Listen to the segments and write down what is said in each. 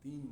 3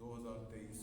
2023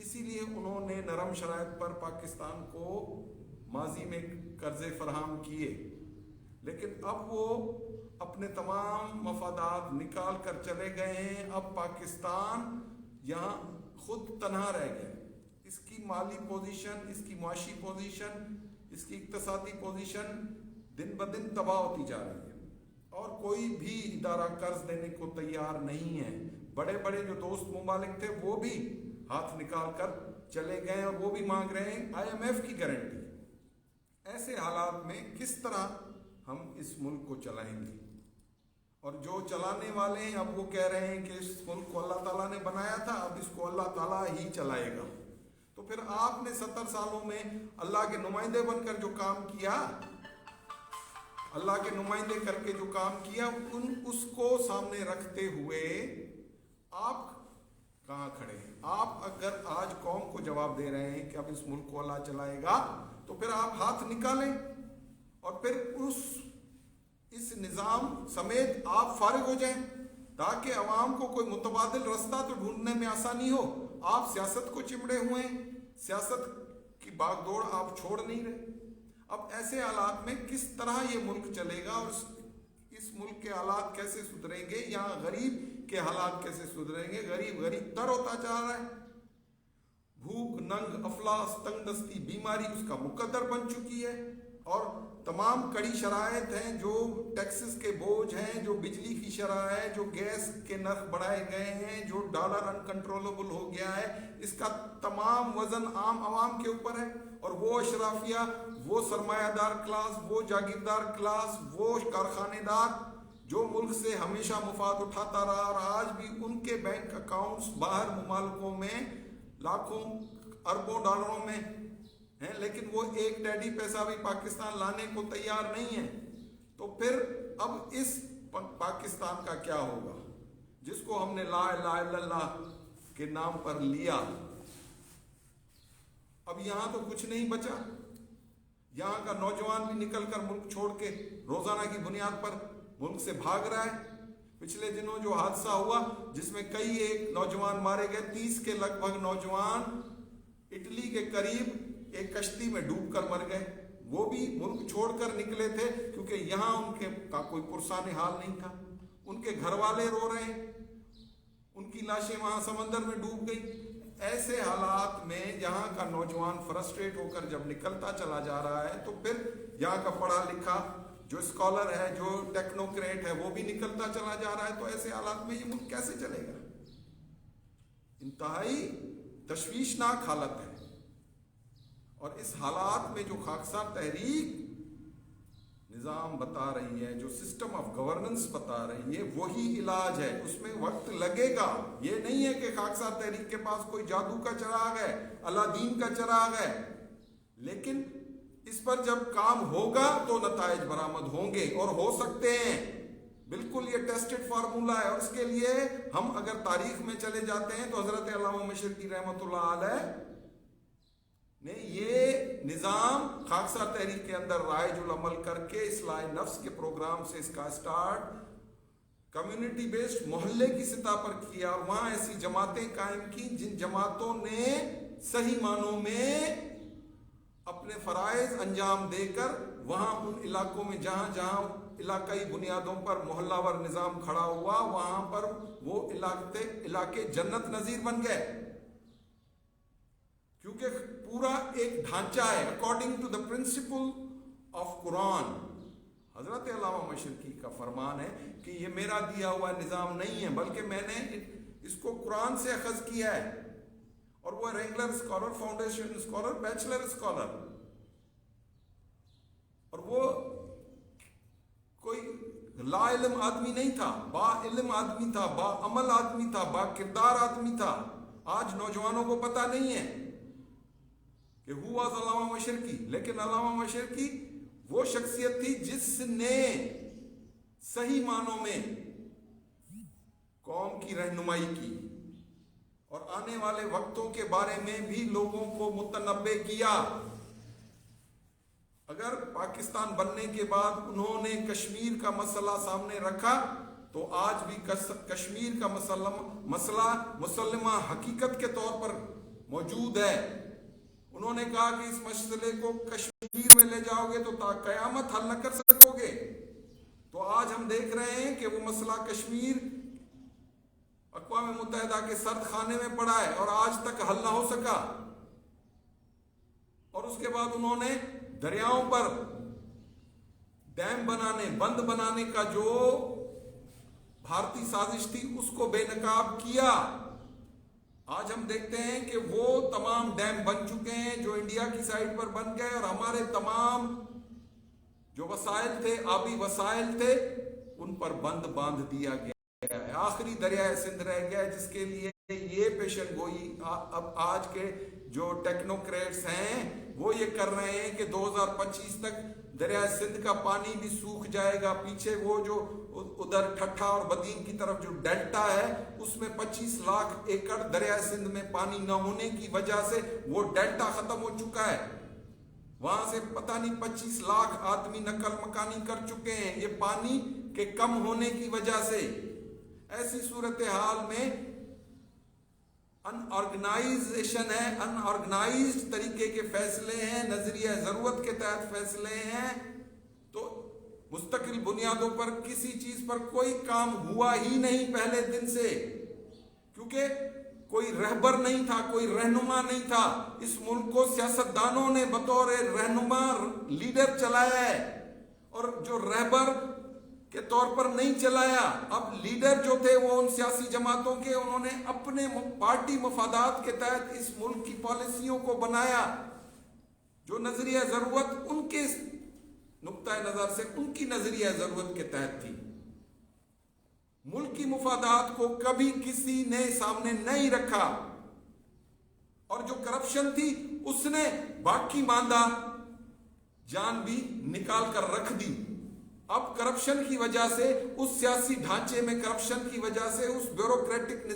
اسی لیے انہوں نے نرم شرائط پر پاکستان کو ماضی میں قرضے فراہم کیے، لیکن اب وہ اپنے تمام مفادات نکال کر چلے گئے ہیں۔ اب پاکستان یہاں خود تنہا رہ گیا، اس کی مالی پوزیشن، اس کی معاشی پوزیشن، اس کی اقتصادی پوزیشن دن بدن تباہ ہوتی جا رہی ہے، اور کوئی بھی ادارہ قرض دینے کو تیار نہیں ہے۔ بڑے بڑے جو دوست ممالک تھے وہ بھی ہاتھ نکال کر چلے گئے، اور وہ بھی مانگ رہے ہیں IMF کی گارنٹی۔ ایسے حالات میں کس طرح ہم اس ملک کو چلائیں گے؟ اور جو چلانے والے ہیں اب وہ کہہ رہے ہیں کہ اس ملک کو اللہ تعالیٰ نے بنایا تھا، اب اس کو اللہ تعالیٰ ہی چلائے گا۔ تو پھر آپ نے 70 سالوں میں اللہ کے نمائندے بن کر جو کام کیا، اللہ کے نمائندے کر کے جو کام کیا، اس کو سامنے رکھتے ہوئے آپ کہاں کھڑے ہیں؟ آپ اگر آج قوم کو جواب دے رہے ہیں کہ اب اس ملک کو اللہ چلائے گا، تو پھر آپ ہاتھ نکالیں اور پھر اس نظام سمیت آپ فارغ ہو جائیں، تاکہ عوام کو کوئی متبادل رستہ تو ڈھونڈنے میں آسانی ہو۔ آپ سیاست کو چمڑے ہوئے ہیں، سیاست کی باغ دوڑ آپ چھوڑ نہیں رہے۔ اب ایسے حالات میں کس طرح یہ ملک چلے گا، اور اس ملک کے حالات کیسے سدھریں گے؟ یہاں غریب کے حالات کیسے سدھریں گے؟ غریب تر ہوتا جا رہا ہے، بھوک، ننگ، افلاس، تنگ دستی، بیماری اس کا مقدر بن چکی ہے، اور تمام کڑی شرائط ہیں، جو ٹیکسز کے بوجھ ہیں، جو بجلی کی شرح ہے، جو گیس کے نرخ بڑھائے گئے ہیں، جو ڈالر انکنٹرولبل ہو گیا ہے، اس کا تمام وزن عام عوام کے اوپر ہے۔ اور وہ اشرافیہ، وہ سرمایہ دار کلاس، وہ جاگیردار کلاس، وہ کارخانے دار جو ملک سے ہمیشہ مفاد اٹھاتا رہا، اور آج بھی ان کے بینک اکاؤنٹس باہر ممالکوں میں لاکھوں اربوں ڈالروں میں ہیں، لیکن وہ ایک ٹیڈی پیسہ بھی پاکستان لانے کو تیار نہیں ہے۔ تو پھر اب اس پاکستان کا کیا ہوگا جس کو ہم نے لا الہ الا اللہ کے نام پر لیا؟ اب یہاں تو کچھ نہیں بچا، یہاں کا نوجوان بھی نکل کر ملک چھوڑ کے روزانہ کی بنیاد پر ملک سے بھاگ رہا ہے۔ پچھلے دنوں جو حادثہ ہوا جس میں کئی ایک نوجوان مارے گئے، 30 کے لگ بھگ نوجوان اٹلی کے قریب ایک کشتی میں ڈوب کر مر گئے، وہ بھی ملک چھوڑ کر نکلے تھے کیونکہ یہاں ان کے کا کوئی پرسان حال نہیں تھا۔ ان کے گھر والے رو رہے ہیں، ان کی لاشیں وہاں سمندر میں ڈوب گئی۔ ایسے حالات میں یہاں کا نوجوان فرسٹریٹ ہو کر جب نکلتا چلا جا رہا ہے، تو پھر یہاں کا پڑھا لکھا جو اسکالر ہے، جو ٹیکنوکریٹ ہے، وہ بھی نکلتا چلا جا رہا ہے۔ تو ایسے حالات میں یہ ملک کیسے چلے گا؟ انتہائی تشویشناک حالت ہے، اور اس حالات میں جو خاکسار تحریک نظام بتا رہی ہے، جو سسٹم آف گورننس بتا رہی ہے، وہی علاج ہے۔ اس میں وقت لگے گا، یہ نہیں ہے کہ خاکسار تحریک کے پاس کوئی جادو کا چراغ ہے، الادین کا چراغ ہے، لیکن اس پر جب کام ہوگا تو نتائج برآمد ہوں گے اور ہو سکتے ہیں۔ بالکل یہ ٹیسٹڈ فارمولا ہے، اور اس کے لیے ہم اگر تاریخ میں چلے جاتے ہیں تو حضرت علامہ مشرقی رحمۃ اللہ علیہ نے یہ نظام خاکسار تحریک کے اندر رائج العمل کر کے اصلاح نفس کے پروگرام سے اس کا سٹارٹ کمیونٹی بیسڈ محلے کی سطح پر کیا، اور وہاں ایسی جماعتیں قائم کی جن جماعتوں نے صحیح معنوں میں اپنے فرائض انجام دے کر وہاں ان علاقوں میں جہاں جہاں علاقائی بنیادوں پر محلہ ور نظام کھڑا ہوا، وہاں پر وہ علاقے جنت نظیر بن گئے، کیونکہ پورا ایک ڈھانچہ ہے according to the principle of Quran. حضرت علامہ مشرقی کا فرمان ہے کہ یہ میرا دیا ہوا نظام نہیں ہے، بلکہ میں نے اس کو قرآن سے اخذ کیا ہے، اور وہ regular scholar, foundation scholar, bachelor scholar, اور وہ کوئی لا علم آدمی نہیں تھا، با علم آدمی تھا، با عمل آدمی تھا، با کردار آدمی تھا۔ آج نوجوانوں کو پتہ نہیں ہے کہ ہوا علامہ مشرقی، لیکن علامہ مشرقی وہ شخصیت تھی جس نے صحیح معنوں میں قوم کی رہنمائی کی، اور آنے والے وقتوں کے بارے میں بھی لوگوں کو متنبع کیا۔ اگر پاکستان بننے کے بعد انہوں نے کشمیر کا مسئلہ سامنے رکھا، تو آج بھی کشمیر کا مسئلہ مسلمہ حقیقت کے طور پر موجود ہے. انہوں نے کہا کہ اس مسئلے کو کشمیر میں لے جاؤ گے تو تا قیامت حل نہ کر سکو گے. تو آج ہم دیکھ رہے ہیں کہ وہ مسئلہ کشمیر اقوام متحدہ کے سرد خانے میں پڑا ہے اور آج تک حل نہ ہو سکا. اور اس کے بعد انہوں نے دریاؤں پر ڈیم بنانے، بند بنانے کا جو بھارتی سازش تھی اس کو بے نقاب کیا. آج ہم دیکھتے ہیں کہ وہ تمام ڈیم بن چکے ہیں جو انڈیا کی سائڈ پر بن گئے اور ہمارے تمام جو وسائل تھے، آبی وسائل تھے، ان پر بند باندھ دیا گیا ہے. آخری دریائے سندھ رہ گیا ہے جس کے لیے یہ پیشن گوئی اب آج کے جو ٹیکنوکریٹس ہیں وہ یہ کر رہے ہیں کہ 2025 تک دریائے سندھ کا پانی بھی سوکھ جائے گا. پیچھے وہ جو ادھر ٹھٹھا اور بدین کی طرف جو ڈیلٹا ہے اس میں 25 لاکھ ایکڑ دریائے سندھ میں پانی نہ ہونے کی وجہ سے وہ ڈیلٹا ختم ہو چکا ہے. وہاں سے پتہ نہیں 25 لاکھ آدمی نقل مکانی کر چکے ہیں یہ پانی کے کم ہونے کی وجہ سے. ایسی صورتحال میں ان آرگنائزیشن ہے، ان آرگنائزڈ طریقے کے فیصلے ہیں، نظریہ ضرورت کے تحت فیصلے ہیں. تو مستقل بنیادوں پر کسی چیز پر کوئی کام ہوا ہی نہیں پہلے دن سے، کیونکہ کوئی رہبر نہیں تھا، کوئی رہنما نہیں تھا. اس ملک کو سیاستدانوں نے بطور رہنما لیڈر چلایا ہے اور جو رہبر کے طور پر نہیں چلایا. اب لیڈر جو تھے وہ ان سیاسی جماعتوں کے، انہوں نے اپنے پارٹی مفادات کے تحت اس ملک کی پالیسیوں کو بنایا جو نظریہ ضرورت ان کے نقطہ نظر سے، ان کی نظریہ ضرورت کے تحت تھی. ملکی مفادات کو کبھی کسی نے سامنے نہیں رکھا اور جو کرپشن تھی اس نے باقی ماندہ جان بھی نکال کر رکھ دی. اب کرپشن کی وجہ سے، اس سیاسی ڈھانچے میں کرپشن کی وجہ سے، اس بیوروکریٹک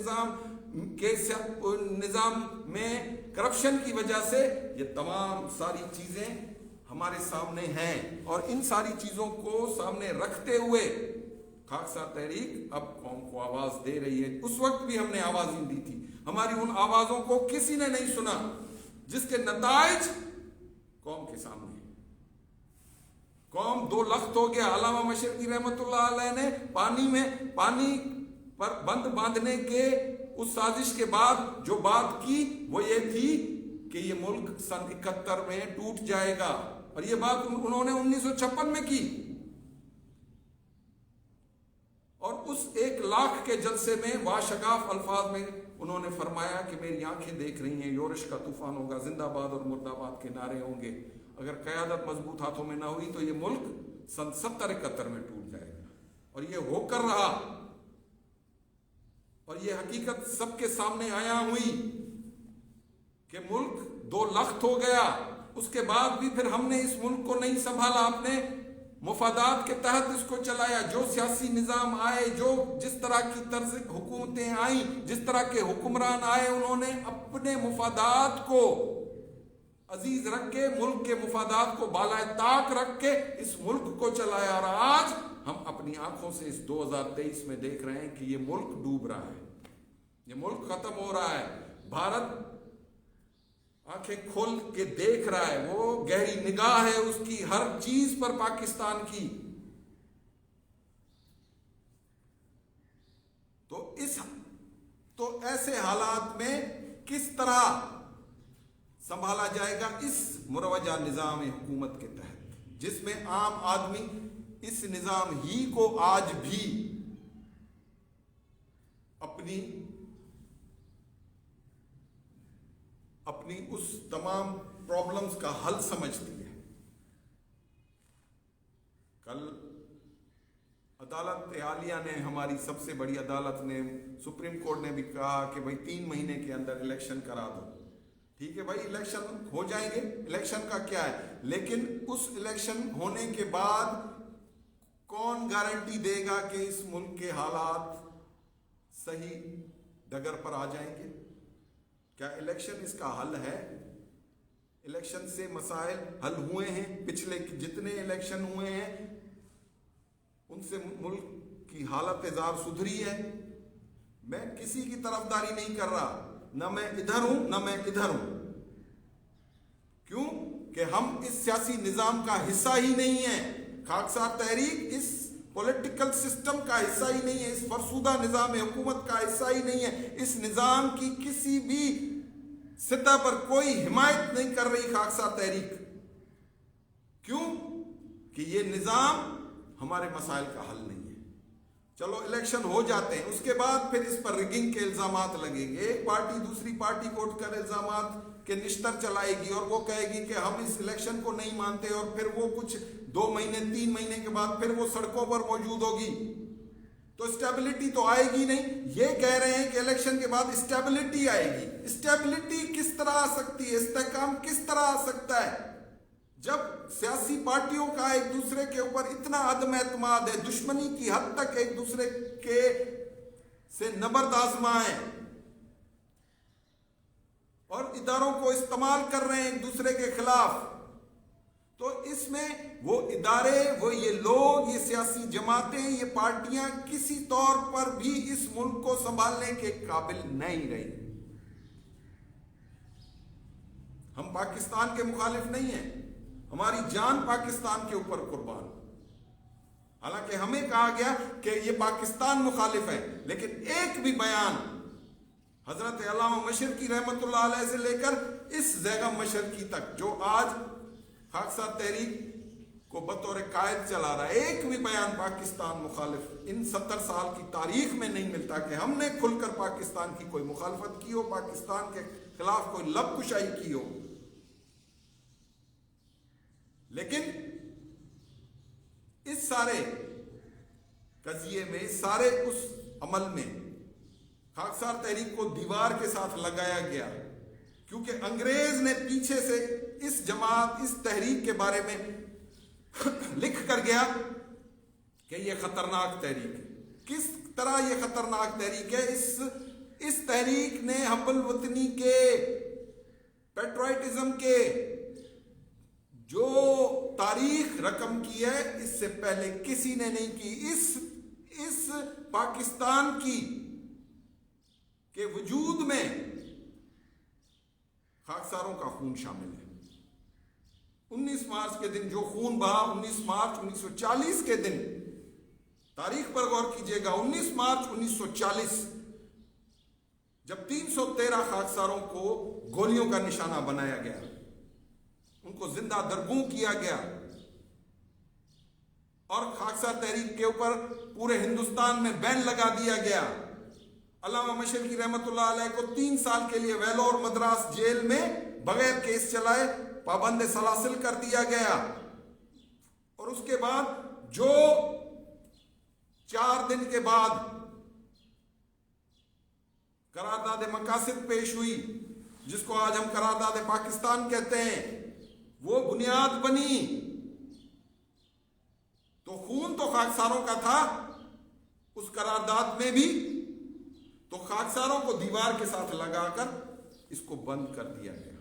نظام میں کرپشن کی وجہ سے یہ تمام ساری چیزیں ہمارے سامنے ہیں. اور ان ساری چیزوں کو سامنے رکھتے ہوئے خاکسار تحریک اب قوم کو آواز دے رہی ہے. اس وقت بھی ہم نے آوازیں دی تھی، ہماری ان آوازوں کو کسی نے نہیں سنا جس کے نتائج قوم کے سامنے. قوم دو لخت ہو گیا. علامہ مشرقی رحمۃ اللہ علیہ نے پانی پر بند باندھنے کے اس سازش کے بعد جو بات کی وہ یہ تھی کہ یہ ملک سن 71 میں ٹوٹ جائے گا، اور یہ بات انہوں نے 1956 میں کی. اور اس 1 لاکھ کے جلسے میں واشگاف الفاظ میں انہوں نے فرمایا کہ میری آنکھیں دیکھ رہی ہیں، یورش کا طوفان ہوگا، زندہ باد اور مرد آباد کے نعرے ہوں گے. اگر قیادت مضبوط ہاتھوں میں نہ ہوئی تو یہ ملک سن 70-71 میں ٹوٹ جائے گا. اور یہ ہو کر رہا، اور یہ حقیقت سب کے سامنے آیا ہوئی کہ ملک 2 لخت ہو گیا. اس کے بعد بھی پھر ہم نے اس ملک کو نہیں سنبھالا، اپنے مفادات کے تحت اس کو چلایا. جو سیاسی نظام آئے، جس طرح کی طرز حکومتیں آئیں، جس طرح کے حکمران آئے، انہوں نے اپنے مفادات کو عزیز رکھ کے، ملک کے مفادات کو بالائے طاق رکھ کے اس ملک کو چلایا. اور آج ہم اپنی آنکھوں سے اس 2023 میں دیکھ رہے ہیں کہ یہ ملک ڈوب رہا ہے، یہ ملک ختم ہو رہا ہے. بھارت آنکھیں کھول کے دیکھ رہا ہے، وہ گہری نگاہ ہے اس کی ہر چیز پر پاکستان کی. تو ایسے حالات میں کس طرح سنبھالا جائے گا اس مروجہ نظام حکومت کے تحت، جس میں عام آدمی اس نظام ہی کو آج بھی اپنی اس تمام پرابلمز کا حل سمجھتی ہے. کل عدالت عالیہ نے، ہماری سب سے بڑی عدالت نے، سپریم کورٹ نے بھی کہا کہ بھائی 3 مہینے کے اندر الیکشن کرا دو. ٹھیک ہے بھائی، الیکشن ہو جائیں گے، الیکشن کا کیا ہے، لیکن اس الیکشن ہونے کے بعد کون گارنٹی دے گا کہ اس ملک کے حالات صحیح ڈگر پر آ جائیں گے؟ کیا الیکشن اس کا حل ہے؟ الیکشن سے مسائل حل ہوئے ہیں؟ پچھلے جتنے الیکشن ہوئے ہیں ان سے ملک کی حالت زار سدھری ہے؟ میں کسی کی طرفداری نہیں کر رہا، نہ میں ادھر ہوں نہ میں ادھر ہوں. کیوں کہ ہم اس سیاسی نظام کا حصہ ہی نہیں ہیں. خاکسار تحریک اس پولیٹیکل سسٹم کا حصہ ہی نہیں ہے, اس فرسودہ نظام حکومت کا حصہ ہی نہیں ہے. اس نظام کی کسی بھی سطح پر کوئی حمایت نہیں کر رہی خاکسار تحریک. کیوں کہ یہ نظام ہمارے مسائل کا حل نہیں ہے. چلو الیکشن ہو جاتے ہیں, اس کے بعد پھر اس پر ریگنگ کے الزامات لگیں گے. ایک پارٹی دوسری پارٹی کو اٹھ کر الزامات کے نشتر چلائے گی اور وہ کہے گی کہ ہم اس الیکشن کو نہیں مانتے, اور پھر وہ کچھ 2 مہینے 3 مہینے کے بعد پھر وہ سڑکوں پر موجود ہوگی. تو اسٹیبلٹی تو آئے گی نہیں. یہ کہہ رہے ہیں کہ الیکشن کے بعد اسٹیبلٹی آئے گی. اسٹیبلٹی کس طرح آ سکتی ہے, استحکام کس طرح آ سکتا ہے جب سیاسی پارٹیوں کا ایک دوسرے کے اوپر اتنا عدم اعتماد ہے, دشمنی کی حد تک ایک دوسرے کے سے نبرد آزما ہے, اور اداروں کو استعمال کر رہے ہیں ایک دوسرے کے خلاف. تو اس میں وہ ادارے, وہ یہ لوگ, یہ سیاسی جماعتیں, یہ پارٹیاں کسی طور پر بھی اس ملک کو سنبھالنے کے قابل نہیں رہی. ہم پاکستان کے مخالف نہیں ہیں, ہماری جان پاکستان کے اوپر قربان. حالانکہ ہمیں کہا گیا کہ یہ پاکستان مخالف ہے, لیکن ایک بھی بیان حضرت علامہ مشرقی رحمت اللہ علیہ سے لے کر اس زیغم مشرقی تک جو آج خاکسار تحریک کو بطور قائد چلا رہا ہے, ایک بھی بیان پاکستان مخالف ان 70 سال کی تاریخ میں نہیں ملتا کہ ہم نے کھل کر پاکستان کی کوئی مخالفت کی ہو, پاکستان کے خلاف کوئی لب کشائی کی ہو. لیکن اس سارے قضیے میں, اس سارے اس عمل میں خاکسار تحریک کو دیوار کے ساتھ لگایا گیا, کیونکہ انگریز نے پیچھے سے اس جماعت, اس تحریک کے بارے میں لکھ کر گیا کہ یہ خطرناک تحریک ہے. کس طرح یہ خطرناک تحریک ہے؟ اس تحریک نے حب الوطنی کے, پیٹرائٹزم کے جو تاریخ رقم کی ہے اس سے پہلے کسی نے نہیں کی. اس پاکستان کی کے وجود میں خاکساروں کا خون شامل ہے. 19 مارچ کے دن جو خون بہا, 19 مارچ 1940 کے دن, تاریخ پر غور کیجئے گا, 19 مارچ 1940 جب 313 خاکساروں کو گولیوں کا نشانہ بنایا گیا, ان کو زندہ درگوں کیا گیا, اور خاکسار تحریک کے اوپر پورے ہندوستان میں بین لگا دیا گیا. علامہ مشرقی رحمت اللہ علیہ کو 3 سال کے لیے ویلور مدراس جیل میں بغیر کیس چلائے پابند سلاسل کر دیا گیا. اور اس کے بعد جو 4 دن کے بعد قرارداد مقاصد پیش ہوئی, جس کو آج ہم قرارداد پاکستان کہتے ہیں, وہ بنیاد بنی, تو خون تو خاکساروں کا تھا اس قرارداد میں بھی, تو خاکساروں کو دیوار کے ساتھ لگا کر اس کو بند کر دیا گیا.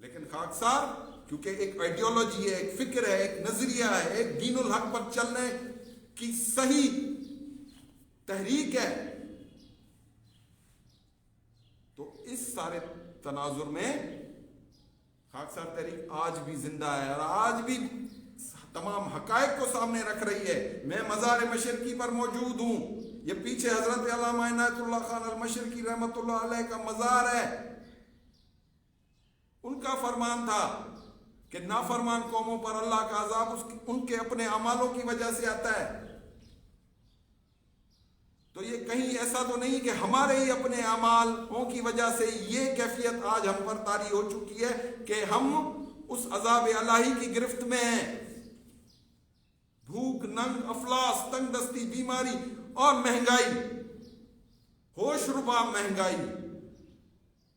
لیکن خاکسار کیونکہ ایک آئیڈیالوجی ہے, ایک فکر ہے, ایک نظریہ ہے, ایک دین الحق پر چلنے کی صحیح تحریک ہے, تو اس سارے تناظر میں خاکسار تحریک آج بھی زندہ ہے اور آج بھی تمام حقائق کو سامنے رکھ رہی ہے. میں مزار مشرقی پر موجود ہوں, یہ پیچھے حضرت علامہ عنایت اللہ خان المشرقی رحمت اللہ علیہ کا مزار ہے. ان کا فرمان تھا کہ نافرمان قوموں پر اللہ کا عذاب ان کے اپنے اعمالوں کی وجہ سے آتا ہے. تو یہ کہیں ایسا تو نہیں کہ ہمارے ہی اپنے اعمالوں کی وجہ سے یہ کیفیت آج ہم پر طاری ہو چکی ہے کہ ہم اس عذاب الہی کی گرفت میں ہیں. بھوک, ننگ, افلاس, تنگ دستی, بیماری اور مہنگائی, ہوش ربا مہنگائی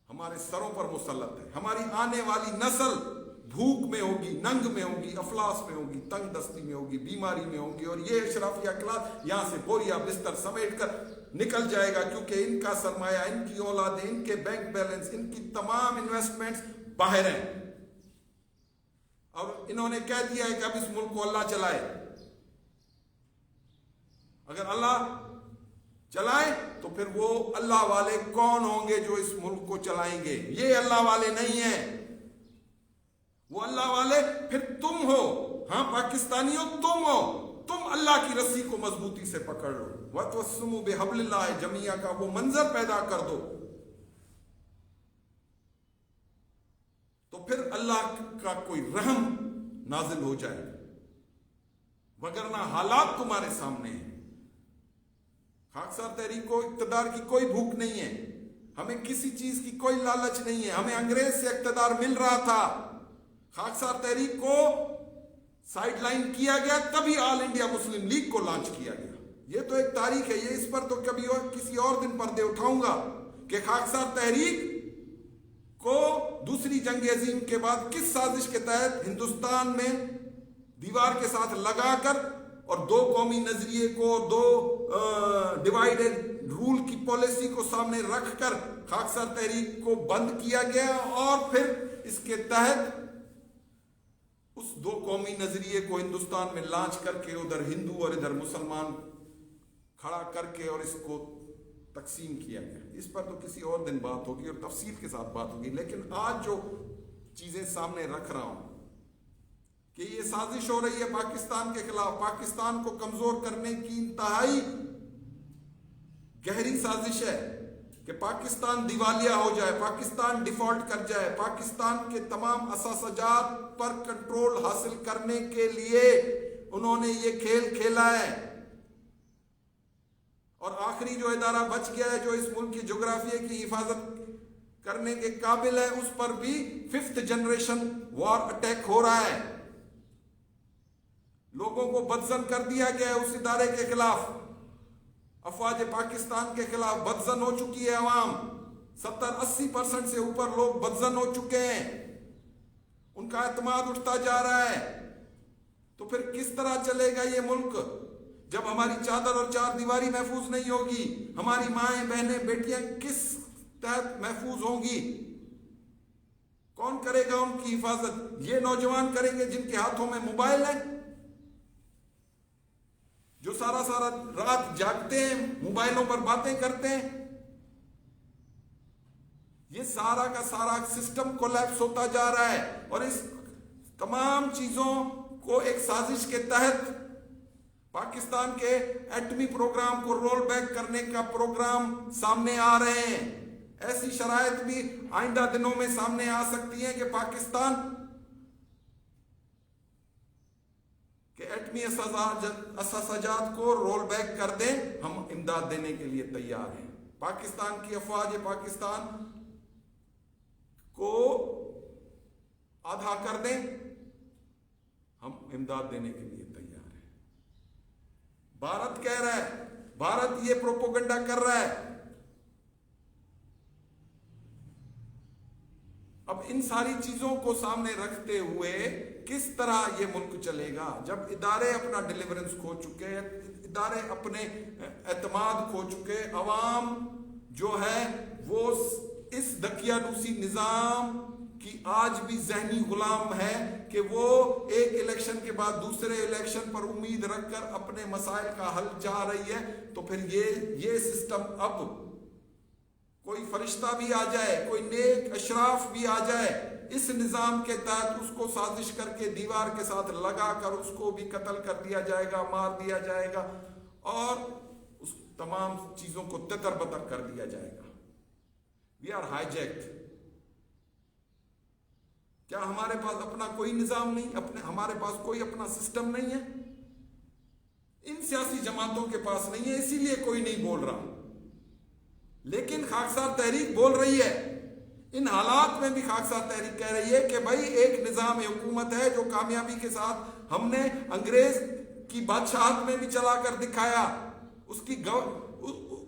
ہمارے سروں پر مسلط ہے. ہماری آنے والی نسل بھوک میں ہوگی, ننگ میں ہوگی, افلاس میں ہوگی, تنگ دستی میں ہوگی, بیماری میں ہوگی, اور یہ اشرافیہ کلاس یہاں سے بوریا بستر سمیٹ کر نکل جائے گا, کیونکہ ان کا سرمایہ, ان کی اولادیں, ان کے بینک بیلنس, ان کی تمام انویسٹمنٹس باہر ہیں, اور انہوں نے کہہ دیا ہے کہ اب اس ملک کو اللہ چلائے. اگر اللہ چلائیں تو پھر وہ اللہ والے کون ہوں گے جو اس ملک کو چلائیں گے؟ یہ اللہ والے نہیں ہیں، وہ اللہ والے پھر تم ہو. ہاں پاکستانیوں تم ہو، تم اللہ کی رسی کو مضبوطی سے پکڑ لو. وَتَوَسَّمُوا بِحَبْلِ اللَّهِ جَمِيعًا کا وہ منظر پیدا کر دو، تو پھر اللہ کا کوئی رحم نازل ہو جائے گا. وگرنہ حالات تمہارے سامنے ہیں. خاکسار تحریک کو اقتدار کی کوئی بھوک نہیں ہے، ہمیں کسی چیز کی کوئی لالچ نہیں ہے. ہمیں انگریز سے اقتدار مل رہا تھا، خاکسار تحریک کو سائیڈ لائن کیا گیا، تبھی آل انڈیا مسلم لیگ کو لانچ کیا گیا. یہ تو ایک تاریخ ہے، یہ اس پر تو کبھی اور کسی اور دن پردے اٹھاؤں گا کہ خاکسار تحریک کو دوسری جنگ عظیم کے بعد کس سازش کے تحت ہندوستان میں دیوار کے ساتھ لگا کر اور دو قومی نظریے کو، دو ڈیوائیڈڈ رول کی پالیسی کو سامنے رکھ کر خاکسار تحریک کو بند کیا گیا، اور پھر اس کے تحت اس دو قومی نظریے کو ہندوستان میں لانچ کر کے ادھر ہندو اور ادھر مسلمان کھڑا کر کے اور اس کو تقسیم کیا گیا. اس پر تو کسی اور دن بات ہوگی اور تفصیل کے ساتھ بات ہوگی. لیکن آج جو چیزیں سامنے رکھ رہا ہوں کہ یہ سازش ہو رہی ہے پاکستان کے خلاف، پاکستان کو کمزور کرنے کی انتہائی گہری سازش ہے کہ پاکستان دیوالیہ ہو جائے، پاکستان ڈیفالٹ کر جائے. پاکستان کے تمام اساسجات پر کنٹرول حاصل کرنے کے لیے انہوں نے یہ کھیل کھیلا ہے. اور آخری جو ادارہ بچ گیا ہے جو اس ملک کی جغرافیے کی حفاظت کرنے کے قابل ہے، اس پر بھی 5th جنریشن وار اٹیک ہو رہا ہے. لوگوں کو بدزن کر دیا گیا ہے اس ادارے کے خلاف. افواج پاکستان کے خلاف بدزن ہو چکی ہے عوام. 70-80% سے اوپر لوگ بدزن ہو چکے ہیں، ان کا اعتماد اٹھتا جا رہا ہے. تو پھر کس طرح چلے گا یہ ملک جب ہماری چادر اور چار دیواری محفوظ نہیں ہوگی؟ ہماری مائیں، بہنیں، بیٹیاں کس تحت محفوظ ہوں گی؟ کون کرے گا ان کی حفاظت؟ یہ نوجوان کریں گے جن کے ہاتھوں میں موبائل ہے، جو سارا رات جاگتے ہیں، موبائلوں پر باتیں کرتے ہیں. یہ سارا کا سارا سسٹم کولیپس ہوتا جا رہا ہے. اور اس تمام چیزوں کو ایک سازش کے تحت پاکستان کے ایٹمی پروگرام کو رول بیک کرنے کا پروگرام سامنے آ رہے ہیں. ایسی شرائط بھی آئندہ دنوں میں سامنے آ سکتی ہیں کہ پاکستان کہ ایٹمی اساسجات کو رول بیک کر دیں. ہم امداد دینے کے لیے تیار ہیں. پاکستان کی افواج پاکستان کو آدھا کر دیں، ہم امداد دینے کے لیے تیار ہیں. بھارت کہہ رہا ہے، بھارت یہ پروپیگنڈا کر رہا ہے. اب ان ساری چیزوں کو سامنے رکھتے ہوئے کس طرح یہ ملک چلے گا جب ادارے اپنا ڈیلیورنس کھو چکے، ادارے اپنے اعتماد کھو چکے، عوام جو ہے وہ اس دقیانوسی نظام کی آج بھی ذہنی غلام ہے کہ وہ ایک الیکشن کے بعد دوسرے الیکشن پر امید رکھ کر اپنے مسائل کا حل چاہ رہی ہے. تو پھر یہ سسٹم اب کوئی فرشتہ بھی آ جائے، کوئی نیک اشراف بھی آ جائے، اس نظام کے تحت اس کو سازش کر کے دیوار کے ساتھ لگا کر اس کو بھی قتل کر دیا جائے گا، مار دیا جائے گا اور اس تمام چیزوں کو تتر بتر کر دیا جائے گا. We are hijacked. کیا ہمارے پاس اپنا کوئی نظام نہیں؟ ہمارے پاس کوئی اپنا سسٹم نہیں ہے؟ ان سیاسی جماعتوں کے پاس نہیں ہے، اسی لیے کوئی نہیں بول رہا. لیکن خاکسار تحریک بول رہی ہے. ان حالات میں بھی خاکسار تحریک کہہ رہی ہے کہ بھائی ایک نظام حکومت ہے جو کامیابی کے ساتھ ہم نے انگریز کی بادشاہت میں بھی چلا کر دکھایا، اس کی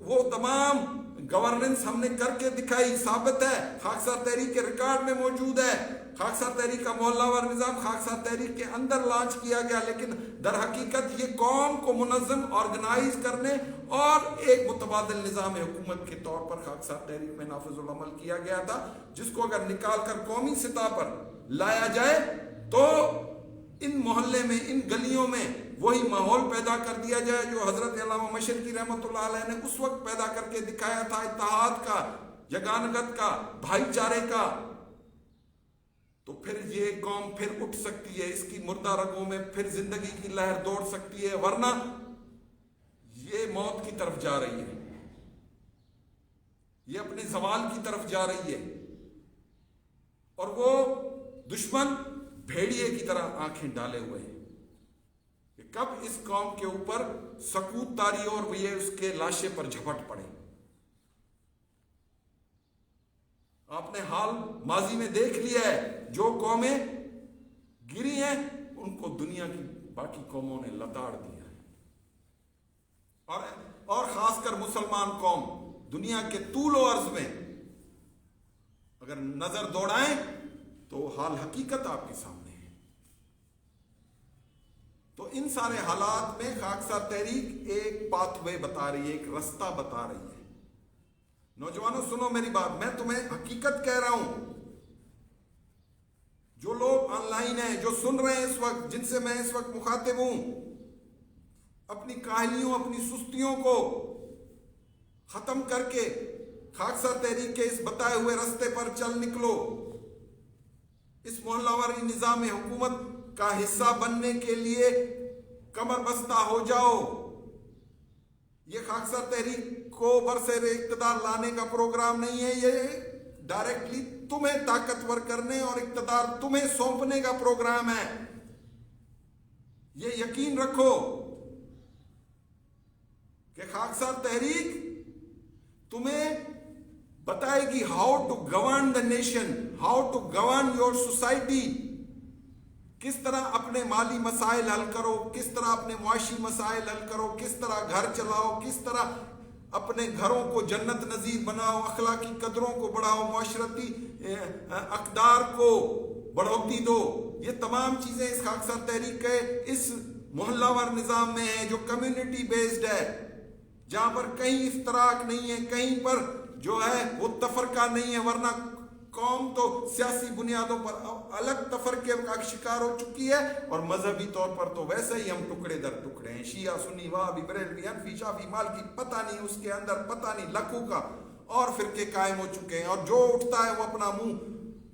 وہ تمام گورننس ہم نے کر کے دکھائی، ثابت ہے، خاکسار تحریک کے ریکارڈ میں موجود ہے. خاکسار تحریک کا محلہ وار نظام خاکسار تحریک کے اندر لانچ کیا گیا، لیکن در حقیقت یہ قوم کو منظم آرگنائز کرنے اور ایک متبادل نظام حکومت کے طور پر خاکسار تحریک میں نافذ العمل کیا گیا تھا، جس کو اگر نکال کر قومی سطح پر لایا جائے تو ان محلے میں، ان گلیوں میں وہی ماحول پیدا کر دیا جائے جو حضرت علامہ مشرقی رحمۃ اللہ علیہ نے اس وقت پیدا کر کے دکھایا تھا، اتحاد کا، یگانگت کا، بھائی چارے کا، تو پھر یہ قوم پھر اٹھ سکتی ہے، اس کی مردہ رگوں میں پھر زندگی کی لہر دوڑ سکتی ہے، ورنہ یہ موت کی طرف جا رہی ہے، یہ اپنے زوال کی طرف جا رہی ہے، اور وہ دشمن بھیڑیے کی طرح آنکھیں ڈالے ہوئے ہیں کہ کب اس قوم کے اوپر سکوت طاری اور یہ اس کے لاشے پر جھپٹ پڑے۔ آپ نے حال ماضی میں دیکھ لیا ہے، جو قومیں گری ہیں ان کو دنیا کی باقی قوموں نے لتاڑ دیا ہے، اور خاص کر مسلمان قوم دنیا کے طول و عرض میں اگر نظر دوڑائیں تو حال حقیقت آپ کے سامنے ہے۔ تو ان سارے حالات میں خاکسار تحریک ایک پاتھ وے بتا رہی ہے، ایک رستہ بتا رہی ہے۔ نوجوانوں سنو میری بات، میں تمہیں حقیقت کہہ رہا ہوں، جو لوگ آن لائن ہیں، جو سن رہے ہیں اس وقت، جن سے میں اس وقت مخاطب ہوں، اپنی کاہلیوں، اپنی سستیوں کو ختم کر کے خاکسار تحریک کے اس بتائے ہوئے رستے پر چل نکلو، اس محلہ واری نظام حکومت کا حصہ بننے کے لیے کمر بستہ ہو جاؤ۔ یہ خاکسار تحریک کو برسر اقتدار لانے کا پروگرام نہیں ہے، یہ ڈائریکٹلی تمہیں طاقتور کرنے اور اقتدار تمہیں سونپنے کا پروگرام ہے۔ یہ یقین رکھو کہ خاکسار تحریک تمہیں بتائے گی how to govern the nation, how to govern your society, کس طرح اپنے مالی مسائل حل کرو، کس طرح اپنے معاشی مسائل حل کرو، کس طرح گھر چلاؤ، کس طرح اپنے گھروں کو جنت نظیر بناؤ، اخلاقی قدروں کو بڑھاؤ، معاشرتی اقدار کو بڑھوتی دو۔ یہ تمام چیزیں اس خاکسار تحریک کے اس محلہ وار نظام میں ہیں جو کمیونٹی بیسڈ ہے، جہاں پر کہیں افتراق نہیں ہے، کہیں پر جو ہے وہ تفرقہ نہیں ہے، ورنہ قوم تو سیاسی بنیادوں پر الگ تفرقے کا شکار ہو چکی ہے، اور مذہبی طور پر تو ویسے ہی ہم ٹکڑے در ٹکڑے ہیں، شیعہ سنی وہابی بریلوی حنفی شافعی مالکی، پتہ نہیں اس کے اندر پتہ نہیں لکھوں کا اور فرقے قائم ہو چکے ہیں، اور جو اٹھتا ہے وہ اپنا منہ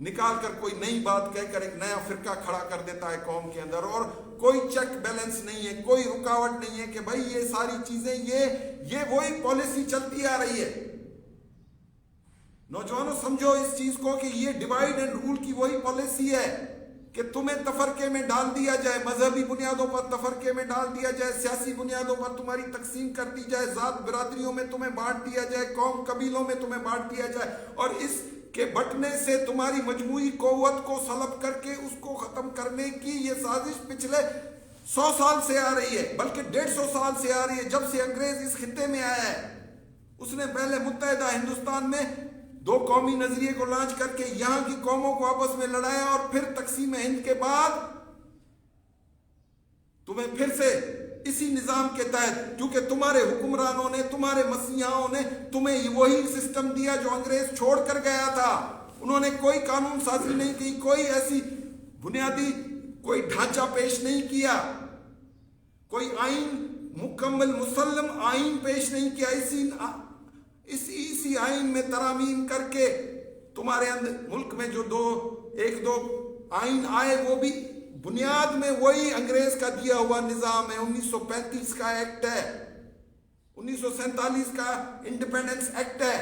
نکال کر کوئی نئی بات کہہ کر ایک نیا فرقہ کھڑا کر دیتا ہے قوم کے اندر، اور کوئی چیک بیلنس نہیں ہے، کوئی رکاوٹ نہیں ہے کہ بھائی یہ ساری چیزیں یہ وہی پالیسی چلتی آ رہی ہے۔ نوجوانوں سمجھو اس چیز کو کہ یہ ڈیوائڈ اینڈ رول کی وہی پالیسی ہے کہ تمہیں تفرقے میں ڈال دیا جائے، مذہبی بنیادوں پر تفرقے میں ڈال دیا جائے، سیاسی بنیادوں پر تمہاری تقسیم کر دی جائے، ذات برادریوں میں تمہیں بانٹ دیا جائے، قوم قبیلوں میں تمہیں بانٹ دیا جائے، اور اس کے بٹنے سے تمہاری مجموعی قوت کو سلب کر کے اس کو ختم کرنے کی یہ سازش پچھلے 100 سال سے آ رہی ہے، بلکہ 150 سال سے آ رہی ہے، جب سے انگریز اس خطے میں آیا ہے۔ اس نے پہلے متحدہ ہندوستان میں دو قومی نظریے کو لانچ کر کے یہاں کی قوموں کو آپس میں لڑایا، اور پھر تقسیم ہند کے بعد تمہیں پھر سے اسی نظام کے تحت، کیونکہ تمہارے حکمرانوں نے، تمہارے مسیحاؤں نے تمہیں وہی سسٹم دیا جو انگریز چھوڑ کر گیا تھا۔ انہوں نے کوئی قانون سازی نہیں کی، کوئی ایسی بنیادی کوئی ڈھانچہ پیش نہیں کیا، کوئی آئین مکمل مسلم آئین پیش نہیں کیا، اسی آئین میں ترامیم کر کے تمہارے ملک میں جو ایک دو آئین آئے، وہ بھی بنیاد میں وہی انگریز کا دیا ہوا نظام ہے۔ 1935 کا ایکٹ ہے، 1947 کا انڈیپینڈنس ایکٹ ہے،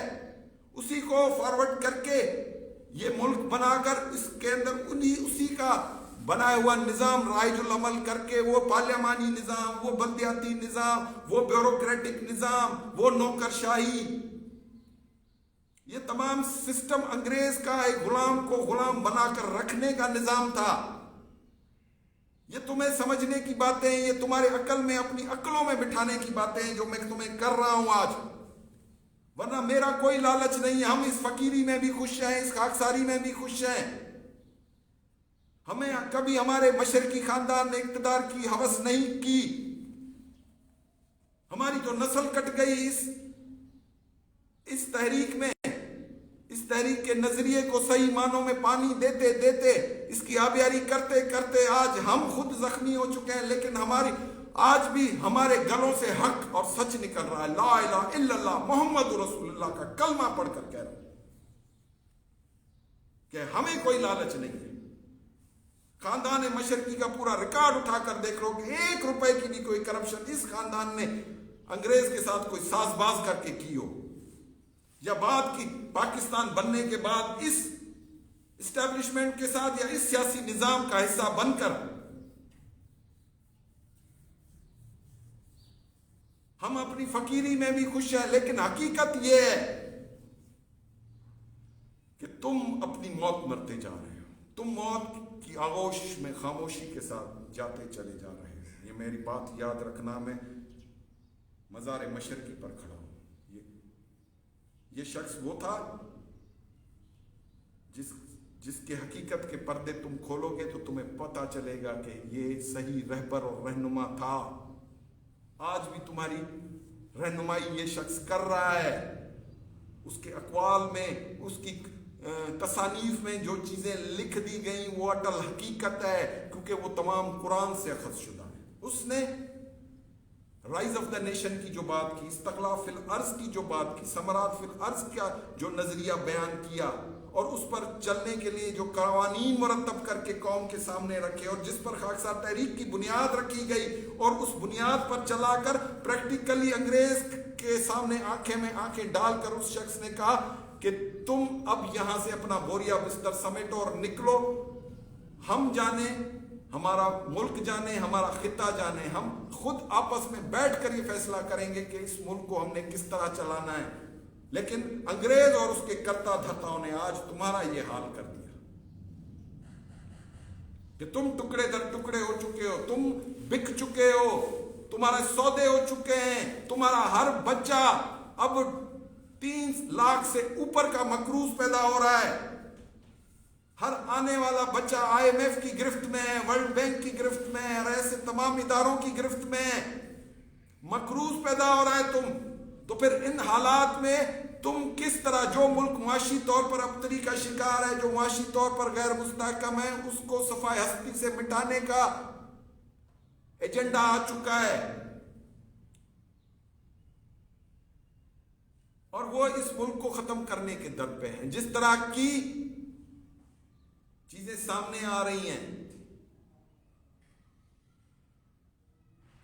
اسی کو فارورڈ کر کے یہ ملک بنا کر اس کے اندر اسی کا بنایا ہوا نظام رائج العمل کر کے، وہ پارلیمانی نظام، وہ بلدیاتی نظام، وہ بیوروکریٹک نظام، وہ نوکرشاہی، یہ تمام سسٹم انگریز کا ایک غلام کو غلام بنا کر رکھنے کا نظام تھا۔ یہ تمہیں سمجھنے کی باتیں ہیں، یہ تمہارے عقل میں، اپنی عقلوں میں بٹھانے کی باتیں ہیں جو میں تمہیں کر رہا ہوں آج، ورنہ میرا کوئی لالچ نہیں ہے۔ ہم اس فقیری میں بھی خوش ہیں، اس خاکساری میں بھی خوش ہیں۔ ہمیں کبھی ہمارے مشرقی خاندان نے اقتدار کی ہوس نہیں کی، ہماری جو نسل کٹ گئی اس تحریک میں، اس تحریک کے نظریے کو صحیح معنوں میں پانی دیتے دیتے، اس کی آبیاری کرتے کرتے آج ہم خود زخمی ہو چکے ہیں، لیکن آج بھی ہمارے گلوں سے حق اور سچ نکل رہا ہے. لا الہ الا اللہ محمد رسول اللہ کا کلمہ پڑھ کر کہہ رہا ہوں کہ ہمیں کوئی لالچ نہیں ہے. خاندان مشرقی کا پورا ریکارڈ اٹھا کر دیکھ لو کہ 1 روپے کی بھی کوئی کرپشن اس خاندان نے انگریز کے ساتھ کوئی ساز باز کر کے کی ہو، یا بعد کی پاکستان بننے کے بعد اس اسٹیبلشمنٹ کے ساتھ یا اس سیاسی نظام کا حصہ بن کر ہم اپنی فقیری میں بھی خوش ہیں. لیکن حقیقت یہ ہے کہ تم اپنی موت مرتے جا رہے ہو. تم موت کی آغوش میں خاموشی کے ساتھ جاتے چلے جا رہے ہو. یہ میری بات یاد رکھنا. میں مزار مشرقی پر کھڑا ہوں. یہ شخص وہ تھا جس کے حقیقت کے پردے تم کھولو گے تو تمہیں پتہ چلے گا کہ یہ صحیح رہبر اور رہنما تھا. آج بھی تمہاری رہنمائی یہ شخص کر رہا ہے. اس کے اقوال میں، اس کی تصانیف میں جو چیزیں لکھ دی گئیں وہ اٹل حقیقت ہے، کیونکہ وہ تمام قرآن سے اخذ شدہ ہے. اس نے رائز آف دا نیشن کی جو بات کی، استقلال فی الارض کی جو بات کی، ثمرات فی الارض کا جو نظریہ بیان کیا اور اس پر چلنے کے لیے جو قوانین مرتب کر کے قوم کے سامنے رکھے اور جس پر خاکسار تحریک کی بنیاد رکھی گئی اور اس بنیاد پر چلا کر پریکٹیکلی انگریز کے سامنے آنکھیں میں آنکھیں ڈال کر اس شخص نے کہا کہ تم اب یہاں سے اپنا بوریا بستر سمیٹو اور نکلو. ہم جانے، ہمارا ملک جانے، ہمارا خطہ جانے، ہم خود آپس میں بیٹھ کر یہ فیصلہ کریں گے کہ اس ملک کو ہم نے کس طرح چلانا ہے. لیکن انگریز اور اس کے کرتا دھرتاؤں نے آج تمہارا یہ حال کر دیا کہ تم ٹکڑے در ٹکڑے ہو چکے ہو، تم بک چکے ہو، تمہارے سودے ہو چکے ہیں. تمہارا ہر بچہ اب 3 لاکھ سے اوپر کا مقروض پیدا ہو رہا ہے. ہر آنے والا بچہ IMF کی گرفت میں ہے، ورلڈ بینک کی گرفت میں ہے، اور ایسے تمام اداروں کی گرفت میں ہے. مقروض پیدا ہو رہا ہے تم. تو پھر ان حالات میں تم کس طرح، جو ملک معاشی طور پر ابتری کا شکار ہے، جو معاشی طور پر غیر مستحکم ہے، اس کو صفائے ہستی سے مٹانے کا ایجنڈا آ چکا ہے اور وہ اس ملک کو ختم کرنے کے در پہ ہیں. جس طرح کی چیزیں سامنے آ رہی ہیں،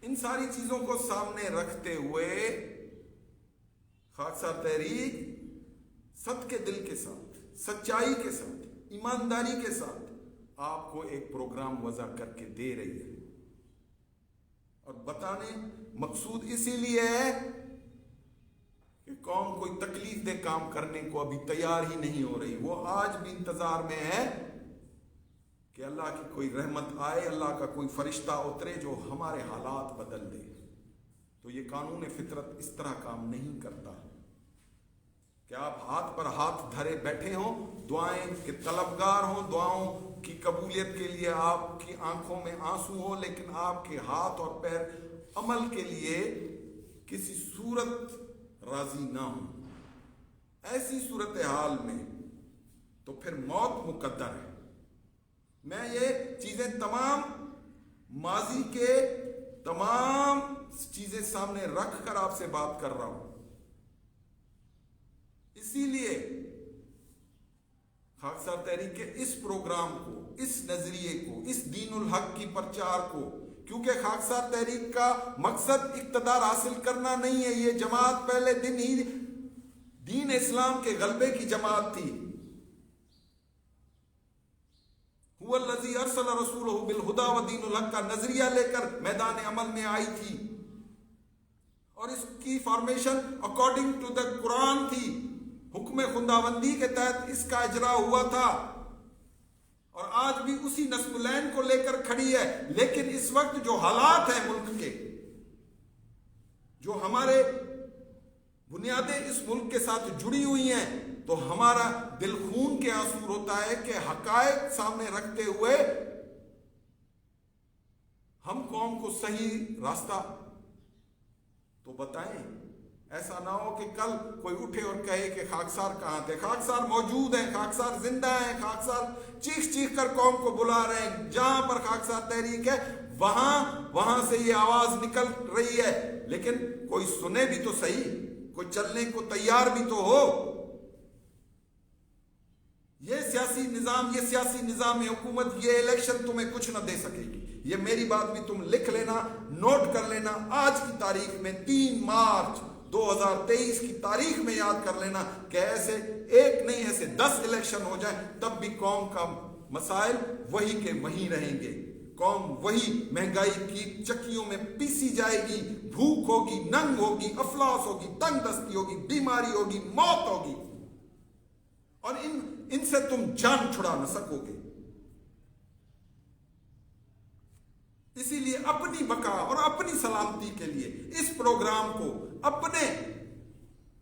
ان ساری چیزوں کو سامنے رکھتے ہوئے خاکسار تحریک صدق کے دل کے ساتھ، سچائی کے ساتھ، ایمانداری کے ساتھ آپ کو ایک پروگرام وضع کر کے دے رہی ہے. اور بتانے مقصود اسی لیے ہے کہ قوم کوئی تکلیف دہ کام کرنے کو ابھی تیار ہی نہیں ہو رہی. وہ آج بھی انتظار میں ہے کہ اللہ کی کوئی رحمت آئے، اللہ کا کوئی فرشتہ اترے جو ہمارے حالات بدل دے. تو یہ قانون فطرت اس طرح کام نہیں کرتا کہ آپ ہاتھ پر ہاتھ دھرے بیٹھے ہوں، دعائیں کے طلبگار ہوں، دعاؤں کی قبولیت کے لیے آپ کی آنکھوں میں آنسو ہوں، لیکن آپ کے ہاتھ اور پیر عمل کے لیے کسی صورت راضی نہ ہوں. ایسی صورتحال میں تو پھر موت مقدر ہے. میں یہ چیزیں تمام ماضی کے تمام چیزیں سامنے رکھ کر آپ سے بات کر رہا ہوں. اسی لیے خاکسار تحریک کے اس پروگرام کو، اس نظریے کو، اس دین الحق کی پرچار کو، کیونکہ خاکسار تحریک کا مقصد اقتدار حاصل کرنا نہیں ہے. یہ جماعت پہلے دن ہی دین اسلام کے غلبے کی جماعت تھی. هو الذی ارسل رسولہ بالہدی ودین الحق کا نظریہ لے کر میدان عمل میں آئی تھی اور اس کی فارمیشن اکارڈنگ ٹو دا قرآن تھی. حکم خداوندی کے تحت اس کا اجرا ہوا تھا اور آج بھی اسی نصب العین کو لے کر کھڑی ہے. لیکن اس وقت جو حالات ہیں ملک کے، جو ہمارے بنیادیں اس ملک کے ساتھ جڑی ہوئی ہیں، تو ہمارا دل خون کے آنسو ہوتا ہے کہ حقائق سامنے رکھتے ہوئے ہم قوم کو صحیح راستہ تو بتائیں. ایسا نہ ہو کہ کل کوئی اٹھے اور کہے کہ خاکسار کہاں تھے. خاکسار موجود ہیں, خاکسار زندہ ہیں, خاکسار چیخ چیخ کر قوم کو بلا رہے ہیں. جہاں پر خاکسار تحریک ہے وہاں سے یہ آواز نکل رہی ہے, لیکن کوئی سنے بھی تو صحیح, کوئی چلنے کو تیار بھی تو ہو. یہ سیاسی نظام حکومت, یہ الیکشن تمہیں کچھ نہ دے سکے گی. یہ میری بات بھی تم لکھ لینا, نوٹ کر لینا. آج کی تاریخ میں 3 مارچ 2023 کی تاریخ میں یاد کر لینا کہ ایسے ایک نہیں ایسے 10 الیکشن ہو جائیں, تب بھی قوم کا مسائل وہی کے وہیں رہیں گے. قوم وہی مہنگائی کی چکیوں میں پیسی جائے گی. بھوک ہوگی, ننگ ہوگی, افلاس ہوگی, تنگ دستی ہوگی, بیماری ہوگی, موت ہوگی, اور ان سے تم جان چھڑا نہ سکو گے. اسی لیے اپنی بقا اور اپنی سلامتی کے لیے اس پروگرام کو اپنے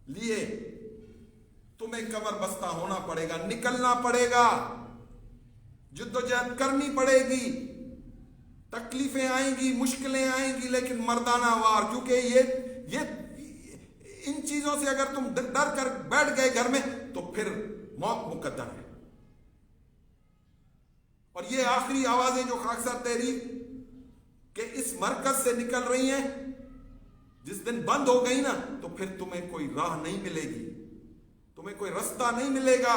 لیے تمہیں کمر بستہ ہونا پڑے گا, نکلنا پڑے گا, جدوجہد کرنی پڑے گی. تکلیفیں آئیں گی, مشکلیں آئیں گی, لیکن مردانہ وار. کیونکہ یہ ان چیزوں سے اگر تم ڈر کر بیٹھ گئے گھر میں تو پھر موت مقدر ہے. اور یہ آخری آوازیں جو خاکسار تحریک کہ اس مرکز سے نکل رہی ہیں, جس دن بند ہو گئی نا تو پھر تمہیں کوئی راہ نہیں ملے گی, تمہیں کوئی رستہ نہیں ملے گا.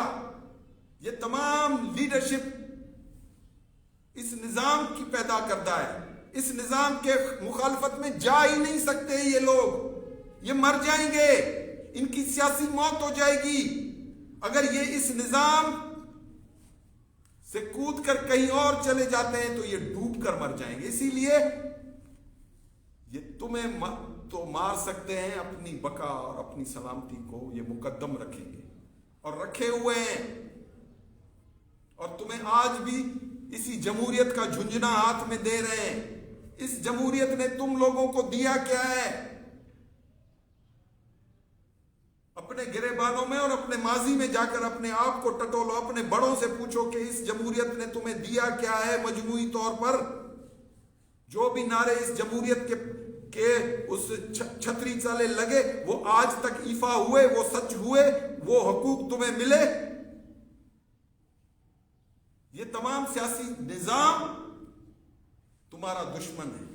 یہ تمام لیڈرشپ اس نظام کی پیدا کردہ ہے. اس نظام کے مخالفت میں جا ہی نہیں سکتے یہ لوگ, یہ مر جائیں گے, ان کی سیاسی موت ہو جائے گی. اگر یہ اس نظام سے کود کر کہیں اور چلے جاتے ہیں تو یہ ڈوب کر مر جائیں گے. اسی لیے یہ تمہیں تو مار سکتے ہیں, اپنی بقا اور اپنی سلامتی کو یہ مقدم رکھیں گے اور رکھے ہوئے ہیں. اور تمہیں آج بھی اسی جمہوریت کا جھنجھنا ہاتھ میں دے رہے ہیں. اس جمہوریت نے تم لوگوں کو دیا کیا ہے؟ اپنے گریبانوں میں اور اپنے ماضی میں جا کر اپنے آپ کو ٹٹولو, اپنے بڑوں سے پوچھو کہ اس جمہوریت نے تمہیں دیا کیا ہے. مجموعی طور پر جو بھی نعرے اس جمہوریت کے اس چھتری تلے لگے وہ آج تک ایفا ہوئے, وہ سچ ہوئے, وہ حقوق تمہیں ملے. یہ تمام سیاسی نظام تمہارا دشمن ہے.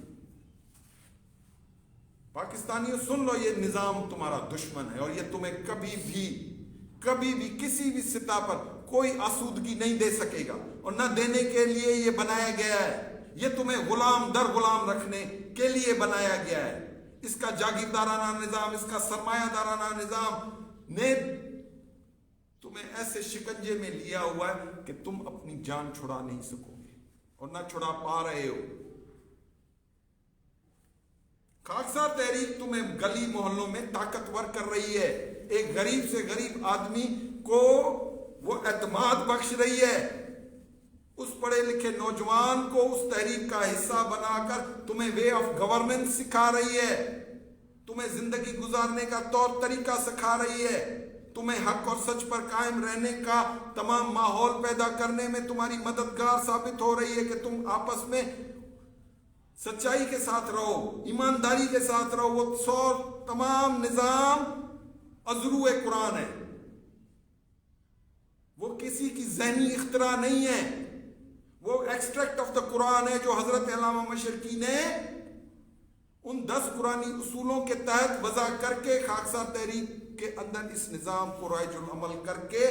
پاکستانیوں سن لو, یہ نظام تمہارا دشمن ہے اور یہ تمہیں کبھی بھی کسی بھی سطح پر کوئی آسودگی نہیں دے سکے گا, اور نہ دینے کے لیے یہ بنایا گیا ہے. یہ تمہیں غلام در غلام رکھنے کے لیے بنایا گیا ہے. اس کا جاگیردارانہ نظام, اس کا سرمایہ دارانہ نظام نے تمہیں ایسے شکنجے میں لیا ہوا ہے کہ تم اپنی جان چھڑا نہیں سکو گے اور نہ چھڑا پا رہے ہو. خاکسار تحریک تمہیں گلی محلوں میں طاقتور کر رہی ہے. ایک غریب سے غریب آدمی کو وہ اعتماد بخش رہی ہے. اس پڑھے لکھے نوجوان کو اس تحریک کا حصہ بنا کر تمہیں وے آف گورننس سکھا رہی ہے, تمہیں زندگی گزارنے کا طور طریقہ سکھا رہی ہے, تمہیں حق اور سچ پر قائم رہنے کا تمام ماحول پیدا کرنے میں تمہاری مددگار ثابت ہو رہی ہے کہ تم آپس میں سچائی کے ساتھ رہو, ایمانداری کے ساتھ رہو. وہ تمام نظام ازرو قرآن ہے, وہ کسی کی ذہنی اختراع نہیں ہے, وہ ایکسٹریکٹ آف دا قرآن ہے جو حضرت علامہ مشرقی نے ان 10 قرآنی اصولوں کے تحت وضع کر کے خاکسار تحریک کے اندر اس نظام کو رائج العمل کر کے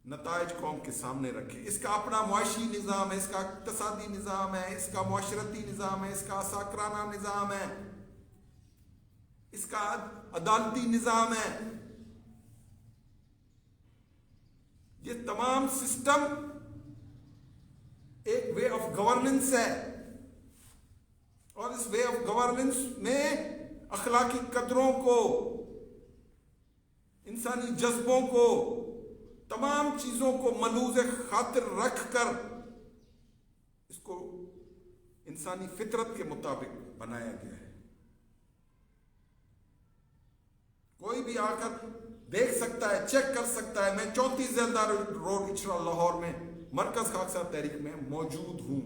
نتائج قوم کے سامنے رکھے. اس کا اپنا معاشی نظام ہے, اس کا اقتصادی نظام ہے, اس کا معاشرتی نظام ہے, اس کا ساکرانہ نظام ہے, اس کا عدالتی نظام ہے. یہ تمام سسٹم ایک وے آف گورننس ہے, اور اس وے آف گورننس میں اخلاقی قدروں کو, انسانی جذبوں کو, تمام چیزوں کو ملوز خاطر رکھ کر اس کو انسانی فطرت کے مطابق بنایا گیا ہے. کوئی بھی آ کر دیکھ سکتا ہے, چیک کر سکتا ہے. میں 34 زیادہ روڈ اچرا لاہور میں مرکز خاکسار تحریک میں موجود ہوں.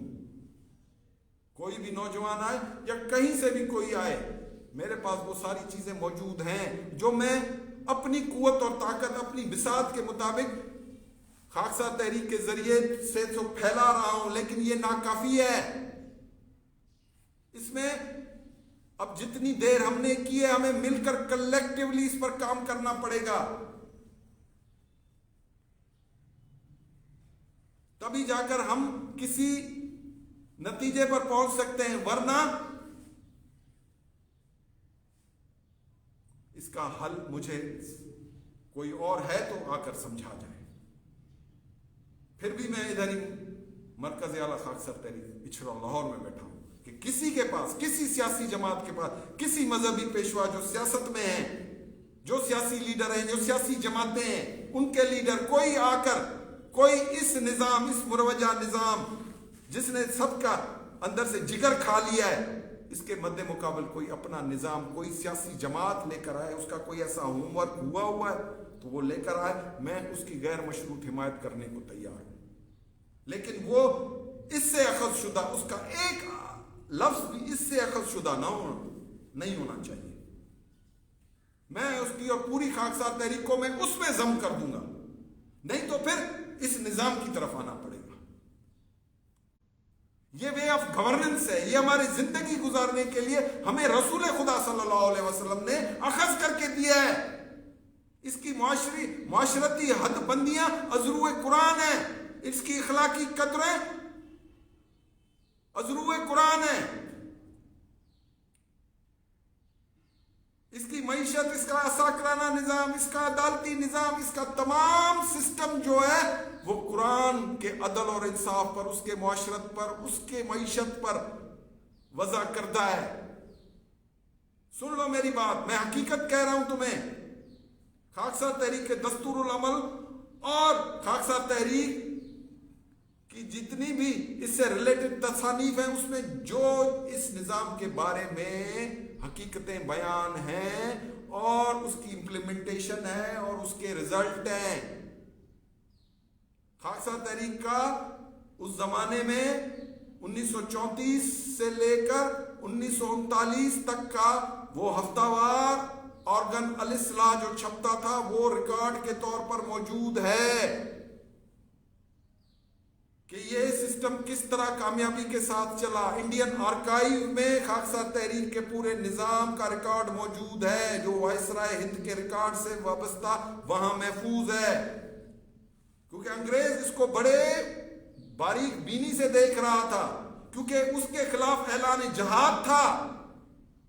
کوئی بھی نوجوان آئے یا کہیں سے بھی کوئی آئے, میرے پاس وہ ساری چیزیں موجود ہیں جو میں اپنی قوت اور طاقت اپنی بساط کے مطابق خاکسار تحریک کے ذریعے سے تو پھیلا رہا ہوں، لیکن یہ ناکافی ہے۔ اس میں اب جتنی دیر ہم نے کی ہے ہمیں مل کر کلیکٹیولی اس پر کام کرنا پڑے گا، تبھی جا کر ہم کسی نتیجے پر پہنچ سکتے ہیں، ورنہ اس کا حل مجھے کوئی اور ہے تو آ کر سمجھا جائے۔ پھر بھی میں ادھر ہی مرکز اعلیٰ خاکسار تحریک پچھڑا لاہور میں بیٹھا ہوں کہ کسی کے پاس، کسی سیاسی جماعت کے پاس، کسی مذہبی پیشوا جو سیاست میں ہیں، جو سیاسی لیڈر ہیں، جو سیاسی جماعتیں ہیں، ان کے لیڈر کوئی آ کر کوئی اس نظام، اس مروجہ نظام جس نے سب کا اندر سے جگر کھا لیا ہے، اس کے مد مقابل کوئی اپنا نظام، کوئی سیاسی جماعت لے کر آئے، اس کا کوئی ایسا ہوم ورک ہوا ہے تو وہ لے کر آئے، میں اس کی غیر مشروط حمایت کرنے کو تیار ہوں، لیکن وہ اس سے اخذ شدہ، اس کا ایک لفظ بھی اس سے اخذ شدہ نہیں ہونا چاہیے۔ میں اس کی اور پوری خاکسار تحریک کو میں اس میں ضم کر دوں گا، نہیں تو پھر اس نظام کی طرف آنا پڑے گا۔ یہ وے آف گورننس ہے، یہ ہماری زندگی گزارنے کے لیے ہمیں رسول خدا صلی اللہ علیہ وسلم نے اخذ کر کے دیا ہے۔ اس کی معاشرتی حد بندیاں ازرو قرآن ہیں، اس کی اخلاقی قدریں ازرو قرآن ہیں، اس کی معیشت، اس کا عساکرانہ نظام، اس کا عدالتی نظام، اس کا تمام سسٹم جو ہے وہ قرآن کے عدل اور انصاف پر، اس کے معاشرت پر، اس کے معیشت پر وضع کردہ ہے۔ سن لو میری بات، میں حقیقت کہہ رہا ہوں تمہیں۔ خاکسار تحریک کے دستور العمل اور خاکسار تحریک کی جتنی بھی اس سے ریلیٹڈ تصانیف ہیں، اس میں جو اس نظام کے بارے میں حقیقتیں بیان ہیں اور اس کی امپلیمنٹیشن ہے اور اس کے رزلٹ ہیں۔ خاکسار تحریک کا اس زمانے میں 1934 سے لے کر 1939 تک کا وہ ہفتہ وار آرگن الاصلاح جو چھپتا تھا، وہ ریکارڈ کے طور پر موجود ہے کہ یہ سسٹم کس طرح کامیابی کے ساتھ چلا۔ انڈین آرکائیو میں خاکسار تحریک کے پورے نظام کا ریکارڈ موجود ہے، جو وائسرائے ہند کے ریکارڈ سے وابستہ وہاں محفوظ ہے، کیونکہ انگریز اس کو بڑے باریک بینی سے دیکھ رہا تھا، کیونکہ اس کے خلاف اعلان جہاد تھا۔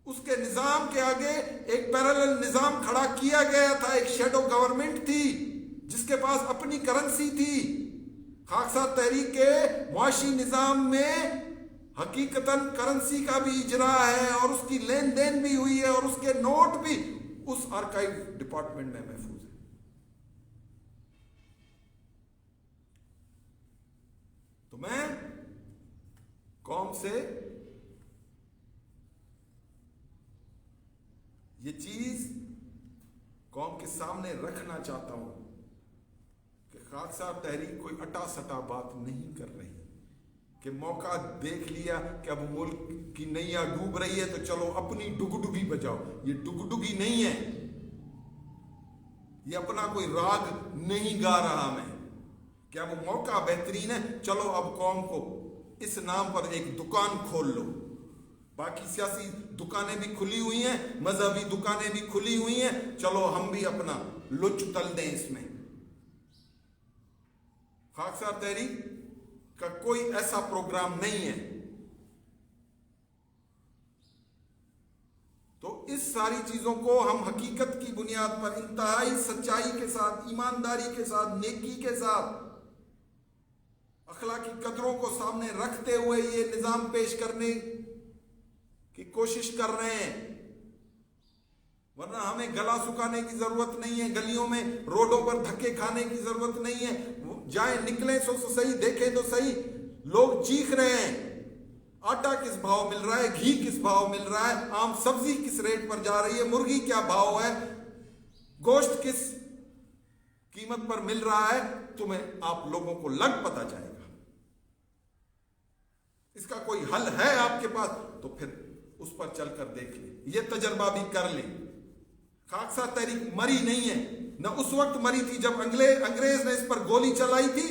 اس کے نظام کے آگے ایک پیرالل نظام کھڑا کیا گیا تھا، ایک شیڈو گورنمنٹ تھی جس کے پاس اپنی کرنسی تھی۔ خاکسار تحریک کے معاشی نظام میں حقیقتاً کرنسی کا بھی اجرا ہے اور اس کی لین دین بھی ہوئی ہے اور اس کے نوٹ بھی اس آرکائیو ڈپارٹمنٹ میں محفوظ ہے۔ تو میں قوم سے یہ چیز قوم کے سامنے رکھنا چاہتا ہوں کہ خاکسار تحریک کوئی اٹا سٹا بات نہیں کر رہی کہ موقع دیکھ لیا کہ اب ملک کی نیا ڈوب رہی ہے تو چلو اپنی ڈگڈگی بجاؤ۔ یہ ڈگڈگی نہیں ہے، یہ اپنا کوئی راگ نہیں گا رہا میں کہ اب موقع بہترین ہے، چلو اب قوم کو اس نام پر ایک دکان کھول لو۔ باقی سیاسی دکانیں بھی کھلی ہوئی ہیں، مذہبی دکانیں بھی کھلی ہوئی ہیں، چلو ہم بھی اپنا لچ تل دیں اس میں۔ خاکسار تحریک کا کوئی ایسا پروگرام نہیں ہے۔ تو اس ساری چیزوں کو ہم حقیقت کی بنیاد پر انتہائی سچائی کے ساتھ، ایمانداری کے ساتھ، نیکی کے ساتھ، اخلاقی قدروں کو سامنے رکھتے ہوئے یہ نظام پیش کرنے کی کوشش کر رہے ہیں، ورنہ ہمیں گلا سکانے کی ضرورت نہیں ہے، گلیوں میں روڈوں پر دھکے کھانے کی ضرورت نہیں ہے۔ جائیں نکلیں سو صحیح، دیکھیں تو صحیح، لوگ چیخ رہے ہیں آٹا کس بھاؤ مل رہا ہے، گھی کس بھاؤ مل رہا ہے، عام سبزی کس ریٹ پر جا رہی ہے، مرغی کیا بھاؤ ہے، گوشت کس قیمت پر مل رہا ہے، تمہیں آپ لوگوں کو لگ پتہ جائے گا۔ اس کا کوئی حل ہے آپ کے پاس تو پھر اس پر چل کر دیکھ لیں, یہ تجربہ بھی کر لیں. خاکسار تحریک مری نہیں ہے, نہ اس وقت مری تھی جب انگریز نے اس پر گولی چلائی تھی,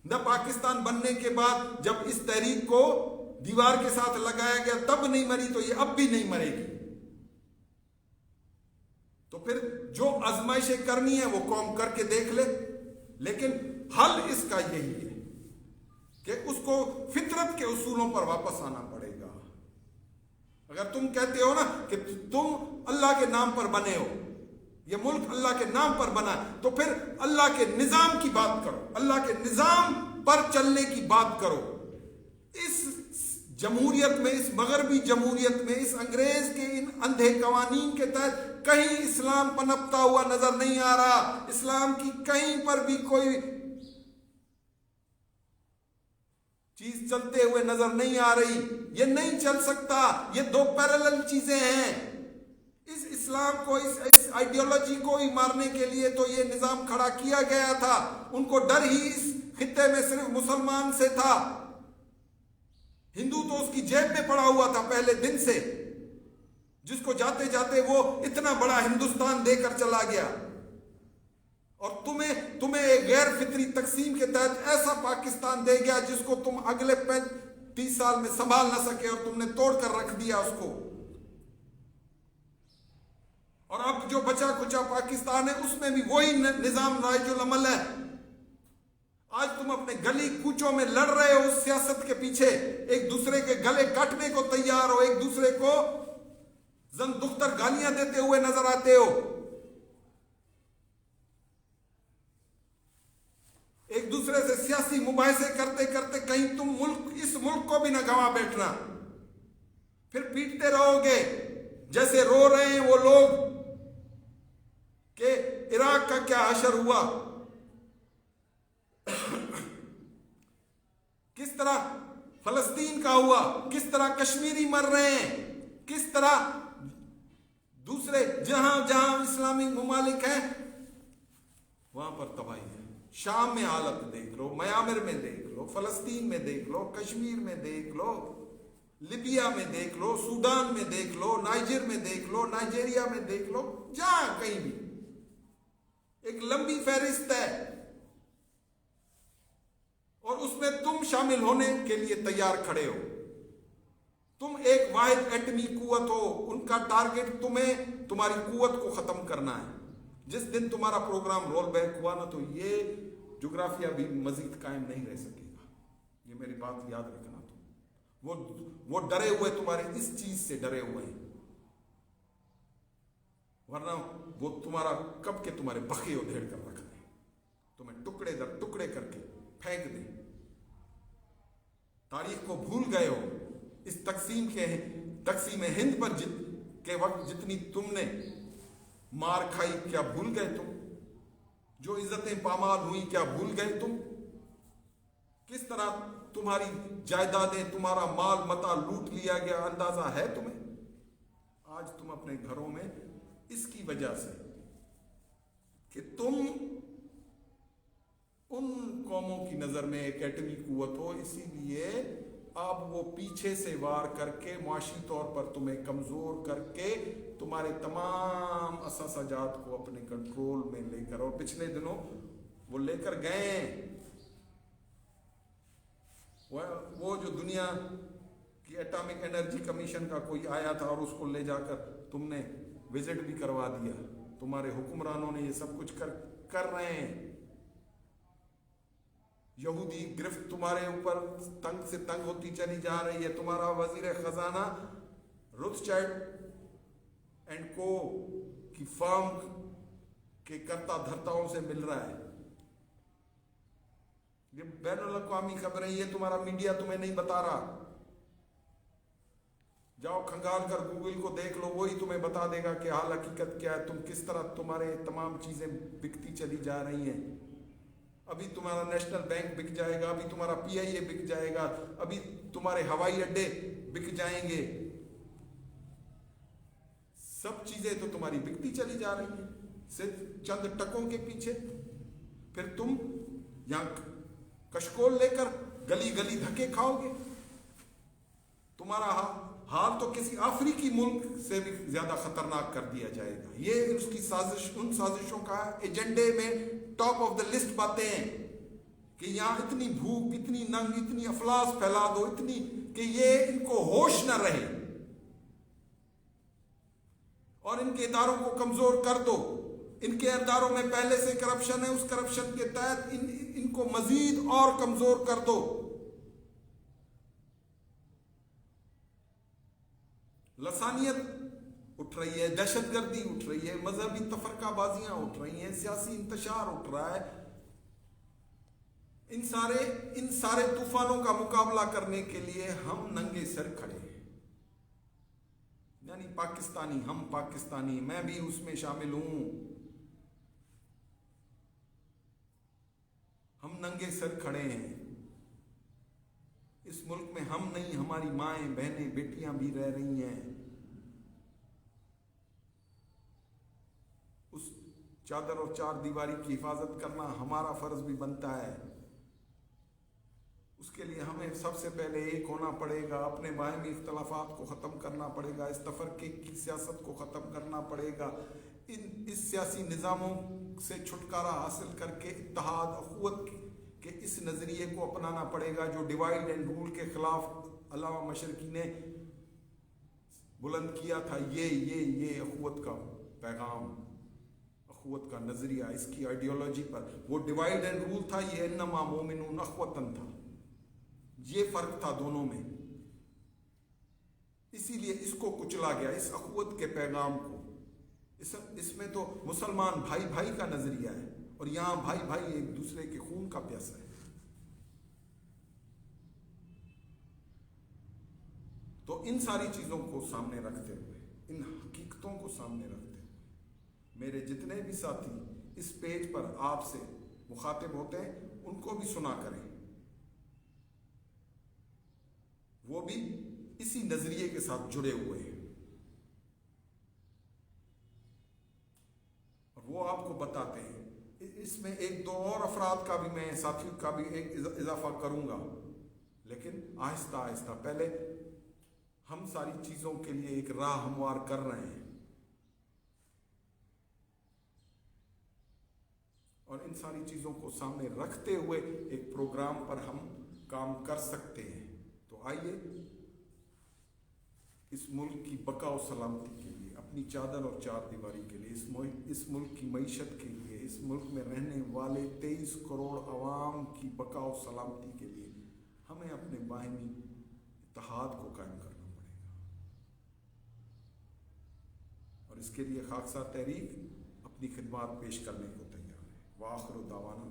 نہ پاکستان بننے کے بعد جب اس تحریک کو دیوار کے ساتھ لگایا گیا تب نہیں مری, تو یہ اب بھی نہیں مرے گی. تو پھر جو آزمائشیں کرنی ہے وہ قوم کر کے دیکھ لے, لیکن حل اس کا یہی ہے کہ اس کو فطرت کے اصولوں پر واپس آنا پڑے گا. اگر تم کہتے ہو نا کہ تم اللہ کے نام پر بنے ہو, یہ ملک اللہ کے نام پر بنا ہے, تو پھر اللہ کے نظام کی بات کرو, اللہ کے نظام پر چلنے کی بات کرو. اس جمہوریت میں, اس مغربی جمہوریت میں, اس انگریز کے ان اندھے قوانین کے تحت کہیں اسلام پنپتا ہوا نظر نہیں آ رہا. اسلام کی کہیں پر بھی کوئی چیز چلتے ہوئے نظر نہیں آ رہی. یہ نہیں چل سکتا, یہ دو پیرالل چیزیں ہیں. اس اسلام کو, اس آئیڈیالوجی کو ہی مارنے کے لیے تو یہ نظام کھڑا کیا گیا تھا. ان کو ڈر ہی اس خطے میں صرف مسلمان سے تھا. ہندو تو اس کی جیب میں پڑا ہوا تھا پہلے دن سے, جس کو جاتے جاتے وہ اتنا بڑا ہندوستان دے کر چلا گیا. اور تمہیں ایک غیر فطری تقسیم کے تحت ایسا پاکستان دے گیا جس کو تم اگلے 30 سال میں سنبھال نہ سکے, اور تم نے توڑ کر رکھ دیا اس کو. اور اب جو بچا کچا پاکستان ہے اس میں بھی وہی نظام رائج العمل ہے. آج تم اپنے گلی کوچوں میں لڑ رہے ہو اس سیاست کے پیچھے, ایک دوسرے کے گلے کاٹنے کو تیار ہو, ایک دوسرے کو زن دختر گالیاں دیتے ہوئے نظر آتے ہو, ایک دوسرے سے سیاسی مباحثے کرتے کرتے کہیں تم اس ملک کو بھی نہ گنوا بیٹھنا. پھر پیٹتے رہو گے جیسے رو رہے ہیں وہ لوگ کہ عراق کا کیا حشر ہوا, کس طرح فلسطین کا ہوا, کس طرح کشمیری مر رہے ہیں, کس طرح دوسرے جہاں جہاں اسلامی ممالک ہیں وہاں پر تباہی ہے. شام میں حالت دیکھ لو, میامر میں دیکھ لو, فلسطین میں دیکھ لو, کشمیر میں دیکھ لو, لیبیا میں دیکھ لو, سوڈان میں دیکھ لو, نائجر میں دیکھ لو, نائجیریا میں دیکھ لو, جہاں کہیں بھی ایک لمبی فہرست ہے. اور اس میں تم شامل ہونے کے لیے تیار کھڑے ہو. تم ایک واحد ایٹمی قوت ہو, ان کا ٹارگٹ تمہاری قوت کو ختم کرنا ہے. جس دن تمہارا پروگرام رول بیک ہوا نا, تو یہ جغرافیہ بھی مزید قائم نہیں رہ سکے گا. یہ میری بات یاد رکھنا. وہ ڈرے ہوئے تمہارے اس چیز سے ڈرے ہوئے ہیں, ورنہ وہ تمہارا کب کے تمہارے بخے ادھیڑ کر رکھ دیں, تمہیں ٹکڑے در ٹکڑے کر کے پھینک دیں. تاریخ کو بھول گئے ہو. اس تقسیم ہند پر کے وقت جتنی تم نے مار کھائی, کیا بھول گئے تم؟ جو عزتیں پامال ہوئی کیا بھول گئے تم؟ کس طرح تمہاری جائیدادیں, تمہارا مال متا لوٹ لیا گیا, اندازہ ہے تمہیں؟ آج تم اپنے گھروں میں اس کی وجہ سے کہ تم ان قوموں کی نظر میں ایک ایٹمی قوت ہو, اسی لیے اب وہ پیچھے سے وار کر کے معاشی طور پر تمہیں کمزور کر کے تمہارے تمام اساساجات کو اپنے کنٹرول میں لے کر, اور پچھلے دنوں وہ لے کر گئے. وہ جو دنیا کی ایٹامک انرجی کمیشن کا کوئی آیا تھا اور اس کو لے جا کر تم نے وزٹ بھی کروا دیا. تمہارے حکمرانوں نے یہ سب کچھ کر رہے ہیں. یہودی گرفت تمہارے اوپر تنگ سے تنگ ہوتی چلی جا رہی ہے. تمہارا وزیر خزانہ روتھشائلڈ اینڈ کو کی فرم کے کرتا دھرتاؤں سے مل رہا ہے. یہ بین الاقوامی خبریں, یہ تمہارا میڈیا تمہیں نہیں بتا رہا. جاؤ کھنگال کر گوگل کو دیکھ لو, وہی تمہیں بتا دے گا کہ حال حقیقت کیا ہے, تم کس طرح تمہارے تمام چیزیں بکتی چلی جا رہی ہیں. ابھی تمہارا نیشنل بینک بک جائے گا, ابھی تمہارا پی آئی اے بک جائے گا, ابھی تمہارے ہوائی اڈے بک جائیں گے. سب چیزیں تو تمہاری بکتی چلی جا رہی ہیں صرف چند ٹکوں کے پیچھے. پھر تم یہاں کشکول لے کر گلی گلی دھکے کھاؤ گے. تمہارا حال تو کسی افریقی ملک سے بھی زیادہ خطرناک کر دیا جائے گا. یہ اس کی سازش، ان سازشوں کا ایجنڈے میں ٹاپ آف دا لسٹ باتیں ہیں کہ یہاں اتنی بھوک، اتنی ننگ، اتنی افلاس پھیلا دو، اتنی کہ یہ ان کو ہوش نہ رہے اور ان کے اداروں کو کمزور کر دو. ان کے اداروں میں پہلے سے کرپشن ہے، اس کرپشن کے تحت ان کو مزید اور کمزور کر دو. لسانیت اٹھ رہی ہے، دہشت گردی اٹھ رہی ہے، مذہبی تفرقہ بازیاں اٹھ رہی ہیں، سیاسی انتشار اٹھ رہا ہے. ان سارے طوفانوں کا مقابلہ کرنے کے لیے ہم ننگے سر کھڑے ہیں. یعنی پاکستانی، ہم پاکستانی، میں بھی اس میں شامل ہوں. ہم ننگے سر کھڑے ہیں. اس ملک میں ہم نہیں، ہماری مائیں، بہنیں، بیٹیاں بھی رہ رہی ہیں. اس چادر اور چار دیواری کی حفاظت کرنا ہمارا فرض بھی بنتا ہے. اس کے لیے ہمیں سب سے پہلے ایک ہونا پڑے گا، اپنے باہمی اختلافات کو ختم کرنا پڑے گا، اس تفرقے کی سیاست کو ختم کرنا پڑے گا. اس سیاسی نظاموں سے چھٹکارا حاصل کر کے اتحاد، اخوت کے اس نظریے کو اپنانا پڑے گا جو ڈیوائڈ اینڈ رول کے خلاف علامہ مشرقی نے بلند کیا تھا. یہ اخوت کا پیغام، اخوت کا نظریہ، اس کی آئیڈیالوجی پر. وہ ڈیوائڈ اینڈ رول تھا، یہ انما مومنون اخوتن تھا. یہ فرق تھا دونوں میں. اسی لیے اس کو کچلا گیا، اس اخوت کے پیغام کو. اس میں تو مسلمان بھائی بھائی کا نظریہ ہے اور یہاں بھائی بھائی ایک دوسرے کے خون کا پیاسا ہے. تو ان ساری چیزوں کو سامنے رکھتے ہوئے، ان حقیقتوں کو سامنے رکھتے ہوئے، میرے جتنے بھی ساتھی اس پیج پر آپ سے مخاطب ہوتے ہیں ان کو بھی سنا کریں. وہ بھی اسی نظریے کے ساتھ جڑے ہوئے ہیں اور وہ آپ کو بتاتے ہیں. اس میں ایک دو اور افراد کا بھی، میں ساتھیوں کا بھی ایک اضافہ کروں گا، لیکن آہستہ آہستہ. پہلے ہم ساری چیزوں کے لیے ایک راہ ہموار کر رہے ہیں اور ان ساری چیزوں کو سامنے رکھتے ہوئے ایک پروگرام پر ہم کام کر سکتے ہیں. تو آئیے اس ملک کی بقا و سلامتی کے لیے، اپنی چادر اور چار دیواری کے لیے، اس ملک کی معیشت کے لیے، اس ملک میں رہنے والے 23 کروڑ عوام کی بقا و سلامتی کے لیے ہمیں اپنے باہمی اتحاد کو قائم کرنا پڑے گا. اور اس کے لیے خاکسار تحریک اپنی خدمات پیش کرنے کو تیار ہے. وآخر دعوانا